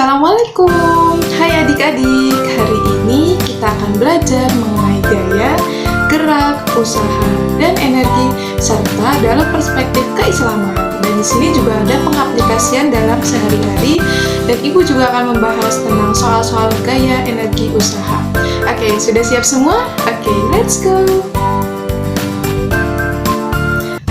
Assalamualaikum, hai adik-adik. Hari ini kita akan belajar mengenai gaya, gerak, usaha, dan energi serta dalam perspektif keislaman. Dan di sini juga ada pengaplikasian dalam sehari-hari dan Ibu juga akan membahas tentang soal-soal gaya, energi, usaha. Oke, sudah siap semua? Oke, let's go.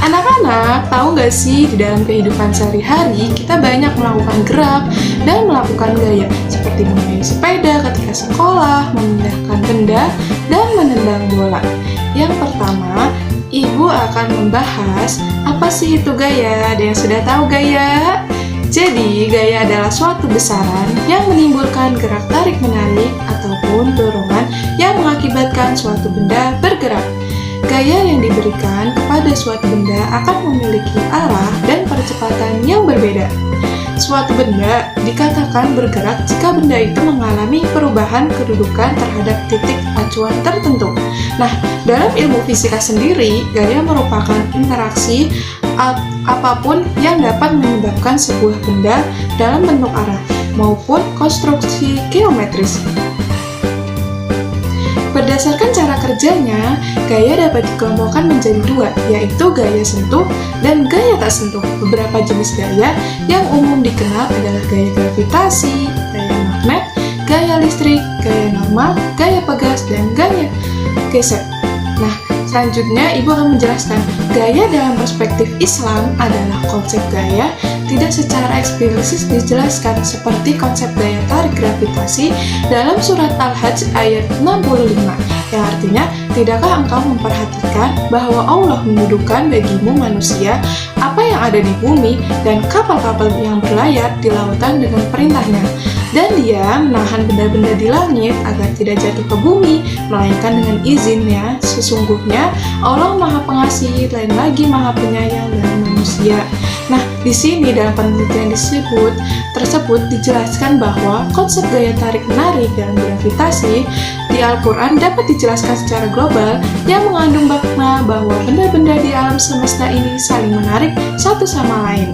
Anak-anak, tahu nggak sih di dalam kehidupan sehari-hari kita banyak melakukan gerak dan melakukan gaya seperti mengayuh sepeda ketika sekolah, memindahkan benda, dan menendang bola. Yang pertama, Ibu akan membahas apa sih itu gaya. Ada yang sudah tahu gaya? Jadi, gaya adalah suatu besaran yang menimbulkan gerak tarik-menarik ataupun dorongan yang mengakibatkan suatu benda bergerak. Gaya yang diberikan kepada suatu benda akan memiliki arah dan percepatan yang berbeda. Suatu benda dikatakan bergerak jika benda itu mengalami perubahan kedudukan terhadap titik acuan tertentu. Nah, dalam ilmu fisika sendiri, gaya merupakan interaksi apapun yang dapat menyebabkan sebuah benda dalam bentuk arah maupun konstruksi geometris. Berdasarkan cara kerjanya, gaya dapat dikelompokkan menjadi dua, yaitu gaya sentuh dan gaya tak sentuh. Beberapa jenis gaya yang umum dikenal adalah gaya gravitasi, gaya magnet, gaya listrik, gaya normal, gaya pegas, dan gaya gesek. Nah, selanjutnya Ibu akan menjelaskan gaya dalam perspektif Islam adalah konsep gaya tidak secara eksplisit dijelaskan seperti konsep gaya tarik gravitasi dalam surat Al-Hajj ayat 65 yang artinya, tidakkah engkau memperhatikan bahwa Allah mendudukkan bagimu manusia apa yang ada di bumi dan kapal-kapal yang berlayar di lautan dengan perintahnya, dan dia menahan benda-benda di langit agar tidak jatuh ke bumi melainkan dengan izinnya. Sesungguhnya Allah Maha Pengasih, lain lagi Maha Penyayang dalam manusia. Nah, di sini dalam penelitian tersebut dijelaskan bahwa konsep gaya tarik-menarik dalam gravitasi di Al-Quran dapat dijelaskan secara global yang mengandung makna bahwa benda-benda di alam semesta ini saling menarik satu sama lain.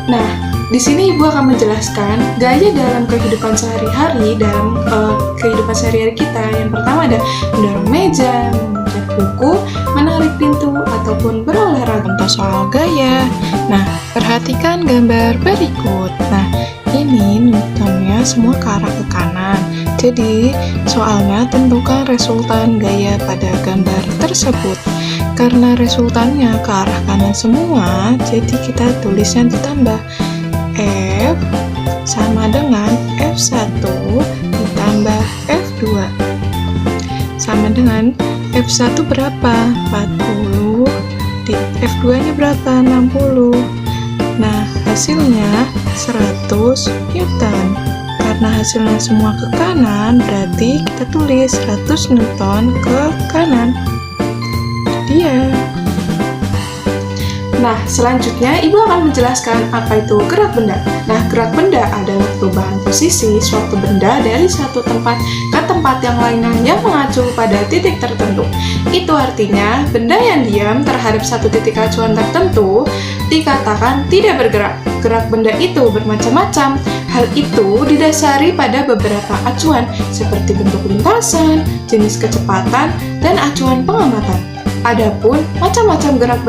Nah, di sini Ibu akan menjelaskan gaya dalam kehidupan sehari-hari kita. Yang pertama ada mendorong meja, mengangkat buku, menarik pintu, ataupun berolahraga. Contoh soal gaya. Nah, perhatikan gambar berikut. Nah, ini Newtonnya semua ke arah ke kanan. Jadi, soalnya tentukan resultan gaya pada gambar tersebut. Karena resultannya ke arah kanan semua, jadi kita tulisnya ditambah F sama dengan F1 ditambah F2 sama dengan F1 berapa? 40 F2 nya berapa? 60. Nah, hasilnya 100 Newton. Karena hasilnya semua ke kanan, berarti kita tulis 100 Newton ke kanan. Dia. Nah, selanjutnya Ibu akan menjelaskan apa itu gerak benda. Nah, gerak benda adalah perubahan posisi suatu benda dari satu tempat ke tempat yang lainnya yang mengacu pada titik tertentu. Itu artinya, benda yang diam terhadap satu titik acuan tertentu dikatakan tidak bergerak. Gerak benda itu bermacam-macam. Hal itu didasari pada beberapa acuan, seperti bentuk lintasan, jenis kecepatan, dan acuan pengamatan. Adapun macam-macam gerak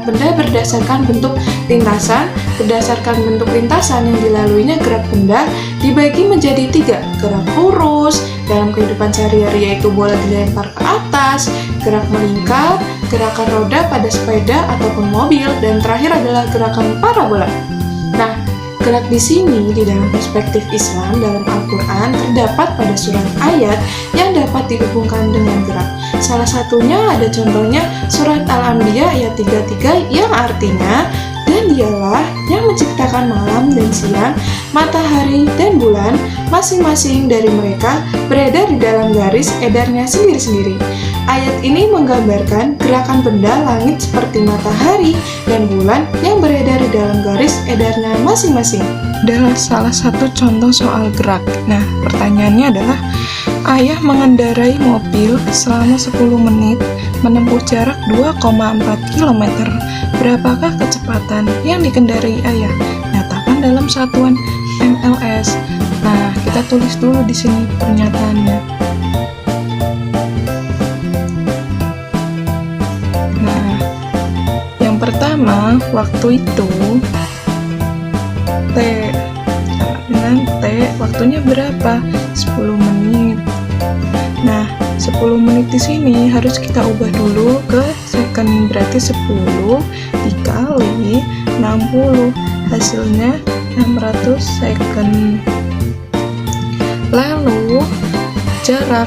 benda berdasarkan bentuk lintasan. Berdasarkan bentuk lintasan yang dilaluinya gerak benda dibagi menjadi 3. Gerak lurus, dalam kehidupan sehari-hari yaitu bola dilempar ke atas, gerak melingkar, gerakan roda pada sepeda ataupun mobil, dan terakhir adalah gerakan parabola. Nah, gerak di sini di dalam perspektif Islam dalam Al-Quran terdapat pada surat ayat yang dapat dihubungkan dengan gerak. Salah satunya ada contohnya surat Al-Anbiya ayat 33 yang artinya, dan dialah yang menciptakan malam dan siang, matahari dan bulan, masing-masing dari mereka beredar di dalam garis edarnya sendiri-sendiri. Ayat ini menggambarkan gerakan benda langit seperti matahari dan bulan yang beredar di dalam garis edarnya masing-masing. Adalah salah satu contoh soal gerak. Nah, pertanyaannya adalah, ayah mengendarai mobil selama 10 menit menempuh jarak 2,4 km. Berapakah kecepatan yang dikendarai ayah? Nyatakan dalam satuan mls. Nah, kita tulis dulu di sini pernyataannya. Nah, yang pertama, waktu itu T sama dengan T, waktunya berapa? 10 menit. Nah, 10 menit di sini harus kita ubah dulu ke second, berarti 10 dikali 60, hasilnya 600 second. Lalu jarak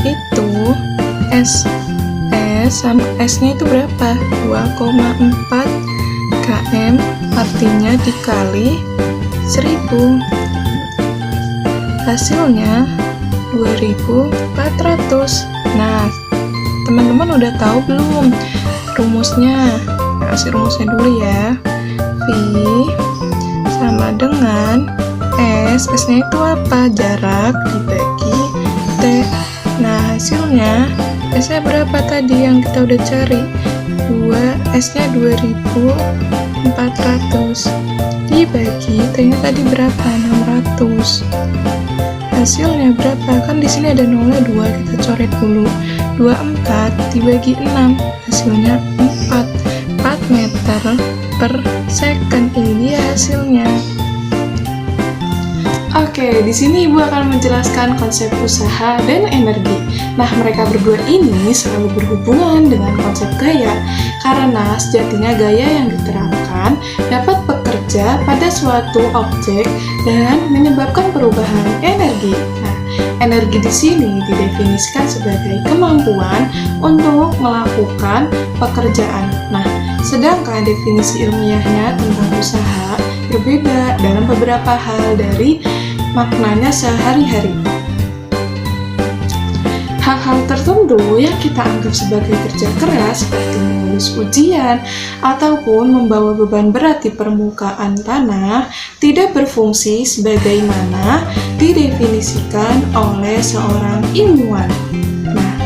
itu S sama S-nya itu berapa? 2,4 km, artinya dikali 1000, hasilnya 2400. Nah, teman-teman udah tahu belum rumusnya? Nah, kasih rumusnya dulu ya. V sama dengan S-nya itu apa? Jarak dibagi T. Nah, hasilnya S-nya berapa tadi yang kita udah cari? S-nya 2400 dibagi T-nya tadi berapa? 600. Hasilnya berapa? Kan di sini ada nolnya 2, kita coret dulu. 24 dibagi 6, hasilnya 4 meter per second. Ini dia hasilnya. Oke, di sini Ibu akan menjelaskan konsep usaha dan energi. Nah, mereka berdua ini selalu berhubungan dengan konsep gaya, karena sejatinya gaya yang diterapkan dapat bekerja pada suatu objek dan menyebabkan perubahan energi. Nah, energi di sini didefinisikan sebagai kemampuan untuk melakukan pekerjaan. Nah, sedangkan definisi ilmiahnya tentang usaha berbeda dalam beberapa hal dari maknanya sehari-hari. Hal-hal tertentu yang kita anggap sebagai kerja keras seperti menulis ujian ataupun membawa beban berat di permukaan tanah tidak berfungsi sebagaimana didefinisikan oleh seorang ilmuwan. Nah,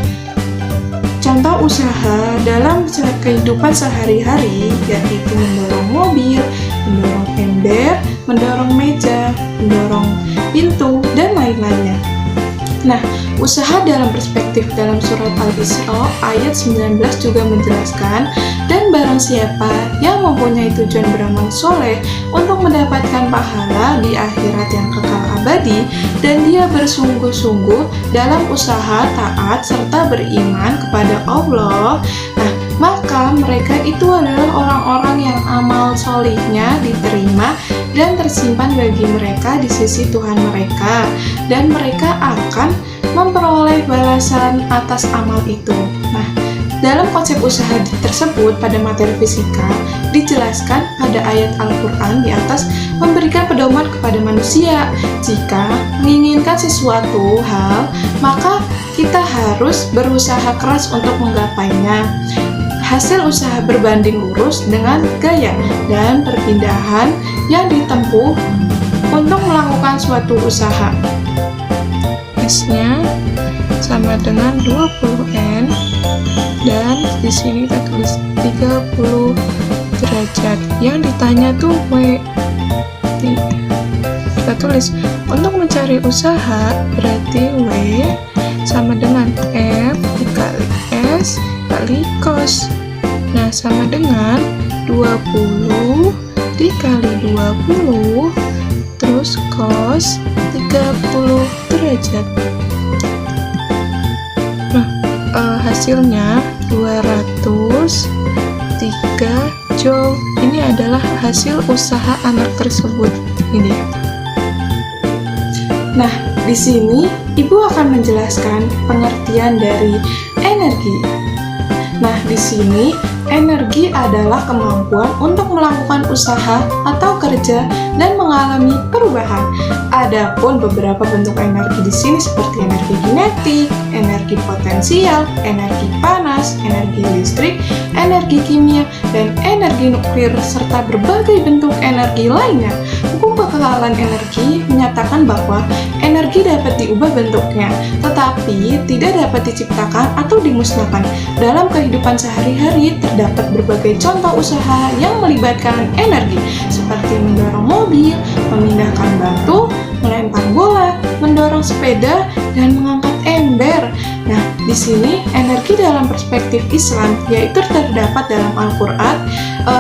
contoh usaha dalam kehidupan sehari-hari yaitu mendorong mobil, mendorong ember, mendorong meja, mendorong pintu, dan lain-lainnya. Nah, usaha dalam perspektif dalam surat Al-Isra ayat 19 juga menjelaskan, dan barang siapa yang mempunyai tujuan beramal soleh untuk mendapatkan pahala di akhirat yang kekal abadi, dan dia bersungguh-sungguh dalam usaha taat serta beriman kepada Allah, nah, maka mereka itu adalah orang-orang yang amal solihnya diterima dan tersimpan bagi mereka di sisi Tuhan mereka, dan mereka akan memperoleh balasan atas amal itu. Nah, dalam konsep usaha tersebut pada materi fisika dijelaskan pada ayat Al-Quran di atas memberikan pedoman kepada manusia. Jika menginginkan sesuatu hal, maka kita harus berusaha keras untuk menggapainya. Hasil usaha berbanding lurus dengan gaya dan perpindahan yang ditempuh untuk melakukan suatu usaha. S-nya sama dengan 20N, dan di sini kita tulis 30 derajat. Yang ditanya tuh W. Kita tulis untuk mencari usaha berarti W sama dengan F dikali S kali cos. Nah, sama dengan 20 dikali 20 terus cos 30 derajat. Nah, hasilnya 203 joule. Ini adalah hasil usaha anak tersebut. Ini. Nah, di sini Ibu akan menjelaskan pengertian dari energi. Nah, di sini energi adalah kemampuan untuk melakukan usaha atau kerja dan mengalami perubahan. Adapun beberapa bentuk energi di sini seperti energi kinetik, energi potensial, energi panas, energi listrik, energi kimia, dan energi nuklir serta berbagai bentuk energi lainnya. Buku bakal pengenalan energi menyatakan bahwa energi dapat diubah bentuknya, tetapi tidak dapat diciptakan atau dimusnahkan. Dalam kehidupan sehari-hari terdapat berbagai contoh usaha yang melibatkan energi, seperti mendorong mobil, memindahkan batu, melempar bola, mendorong sepeda, dan mengangkat ember. Nah, di sini energi dalam perspektif Islam yaitu terdapat dalam Al-Quran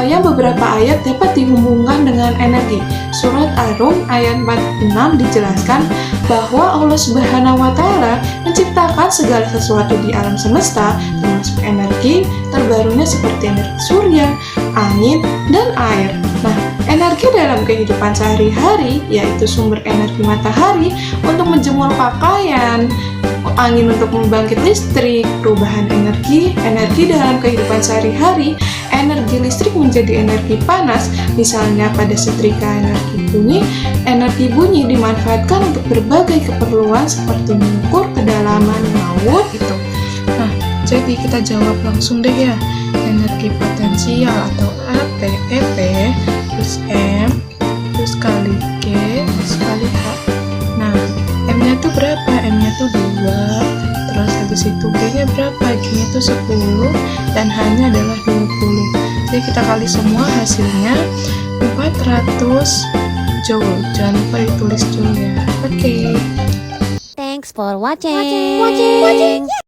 yang beberapa ayat dapat dihubungkan dengan energi. Surat Ar-Rum ayat 46 dijelaskan bahwa Allah Subhanahu wa Ta'ala menciptakan segala sesuatu di alam semesta, termasuk energi terbarunya seperti energi surya, angin, dan air. Nah, energi dalam kehidupan sehari-hari yaitu sumber energi matahari untuk menjemur pakaian, angin untuk membangkit listrik, perubahan energi dalam kehidupan sehari-hari, energi listrik menjadi energi panas, misalnya pada setrika energi bunyi dimanfaatkan untuk berbagai keperluan seperti mengukur kedalaman laut itu. Nah, jadi kita jawab langsung deh ya. Energi potensial atau AP, EP, plus M, terus kali G, terus kali H. Nah, M-nya itu berapa? M-nya itu 2, terus habis itu G-nya berapa? G-nya itu 10, dan H-nya adalah 20. Jadi kita kali semua hasilnya 400 Joule. Jangan lupa ditulis Joule ya. Oke. Thanks for watching.